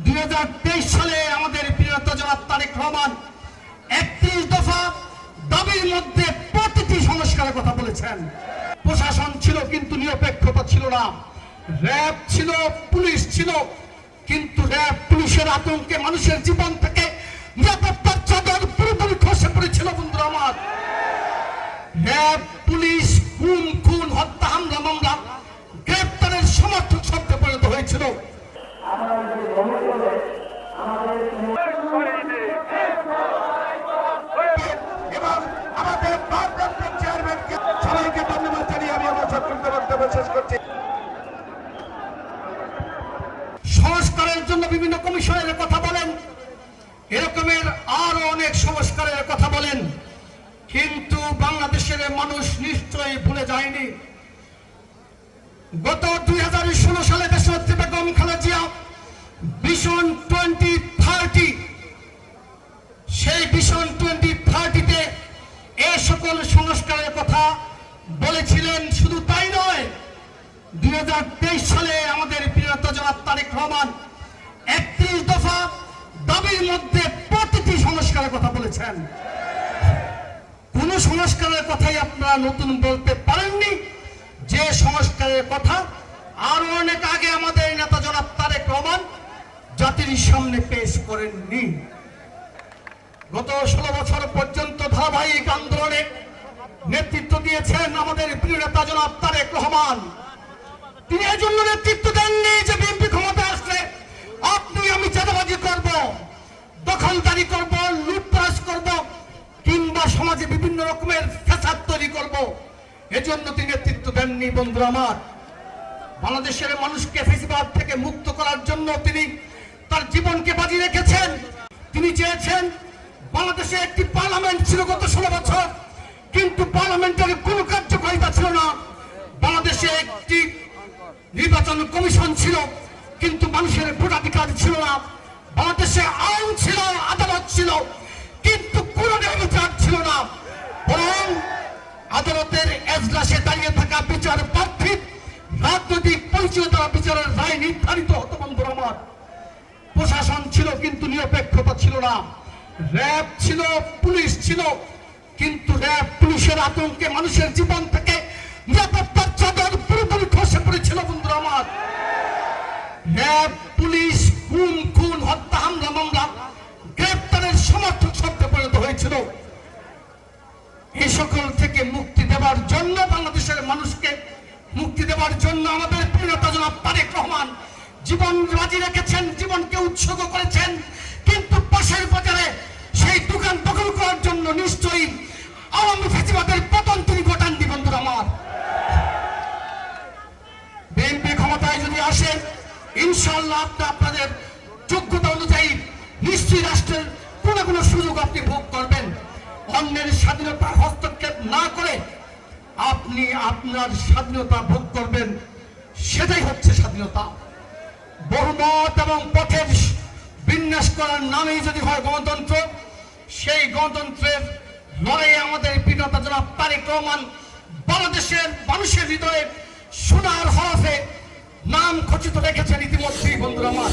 2023 সালে আমাদের প্রিয় নেতা জনাব তারেক রহমান 31 দফা দাবির মধ্যে প্রতিটি সংস্কারের কথা বলেছেন। প্রশাসন ছিল কিন্তু নিরপেক্ষতা ছিল না, র্যাব ছিল, পুলিশ ছিল, কিন্তু র্যাব পুলিশের আতঙ্কে মানুষের জীবন থেকে নিরাপত্তার চাদর পুরোপুরি খসে পড়েছিল। বন্ধুরা আমার, র্যাব পুলিশ খুন হত্যা হামলা মামলা গ্রেপ্তারের সমর্থক শব্দে পরিণত হয়েছিল। এবং আমাদের ভারপ্রাপ্ত চেয়ারম্যানকে সবাইকে ধন্যবাদ জানিয়ে আমি আমার সংক্ষিপ্ত বক্তব্য শেষ করছি। সংস্কারের জন্য বিভিন্ন কমিশনের কথা বলেন, এরকমের আরো অনেক সংস্কারের কথা বলেন, কিন্তু বাংলাদেশের মানুষ নিশ্চয়ই ভুলে যায়নি গত 2016 সালে দেশনেত্রী বেগম খালেদা জিয়া ভিশন 2030, সেই ভিশন 2030-তে এই সকল সংস্কারের কথা বলেছিলেন। শুধু তাই নয়, 2023 সালে আমাদের প্রিয় নেতা জনাব তারেক রহমান 31 দফা দাবির মধ্যে প্রতিটি সংস্কারের কথা বলেছেন। কোন সংস্কারের কথাই আপনারা নতুন বলতে পারেননি, যে সংস্কারের কথা আরো অনেক আগে আমাদের নেতা জনাব তারেক রহমান জাতির সামনে পেশ করেননি। গত 16 বছর পর্যন্ত ধারাবাহিক আন্দোলনে নেতৃত্ব দিয়েছেন আমাদের প্রিয় নেতা জনাব তারেক রহমান। তিনি এই জন্য নেতৃত্ব দেননি যে বিএনপি ক্ষমতায় আসলে আপনি আমি চাঁদাবাজি করব, দখলদারি করব, লুটতরাজ করব, কিংবা সমাজে বিভিন্ন রকমের ফ্যাসাদ তৈরি করব, এজন্য তিনি নেতৃত্ব দেননি। বন্ধুরা আমার, বাংলাদেশের মানুষকে ফ্যাসিবাদ থেকে মুক্ত করার জন্য তিনি তার জীবনকে বাজি রেখেছেন। তিনি চেয়েছেন বাংলাদেশে একটি পার্লামেন্ট ছিল গত 16 বছর, কিন্তু পার্লামেন্টের কোনো কার্যকারিতা ছিল না। বাংলাদেশে একটি নির্বাচন কমিশন ছিল, কিন্তু মানুষের ভোটাধিকার ছিল না। বাংলাদেশে আইন ছিল, আদালত ছিল, কিন্তু কোন বিচার ছিল না। বরং আদালতের এজলাসে দাঁড়িয়ে থাকা বিচার প্রার্থী রাজনৈতিক পরিচয় দ্বারা বিচারের রায় নির্ধারিত হতো। বন্ধুরা আমার, প্রশাসন ছিল কিন্তু নিরপেক্ষতা ছিল না, র্যাব ছিল, পুলিশ ছিল, কিন্তু র্যাব পুলিশের আতঙ্কে মানুষের জীবন থেকে নিরাপত্তার চাদর পুরোপুরি খসে পড়েছিল। বন্ধুরা আমার, র্যাব পুলিশ খুন হত্যা হামলা মামলা গ্রেপ্তারের সমর্থক শব্দে পরিণত হয়েছিল। এই সকল থেকে মুক্তি দেওয়ার জন্য, বাংলাদেশের মানুষকে মুক্তি দেওয়ার জন্য আমাদের প্রিয় নেতা জনাব তারেক রহমান জীবন বাজি রেখেছেন, জীবনকে উৎসর্গ করেছেন। কিন্তু পাশের বাজারে সেই দোকান দখল করার জন্য নিশ্চয়ই আওয়ামী ফ্যাসিবাদের পতন তিনি ঘটাননি। বন্ধুরা আমার, বিএনপি ক্ষমতায় যদি আসে, ইনশাআল্লাহ আপনাদের যোগ্যতা অনুযায়ী নিশ্চয়ই রাষ্ট্রের কোনো সুযোগ আপনি ভোগ করবেন। অন্যের স্বাধীনতা হস্তক্ষেপ না করে আপনি আপনার স্বাধীনতা ভোগ করবেন, সেটাই হচ্ছে স্বাধীনতা। বহুমত এবং পথের বিন্যাস করার নামেই যদি হয় গণতন্ত্র, সেই গণতন্ত্রের লড়াইয়ে আমাদের প্রিয় নেতা জনাব তারেক রহমান বাংলাদেশের মানুষের হৃদয়ে সোনার হরফে নাম খচিত রেখেছেন ইতিমধ্যেই। বন্ধুরা আমার,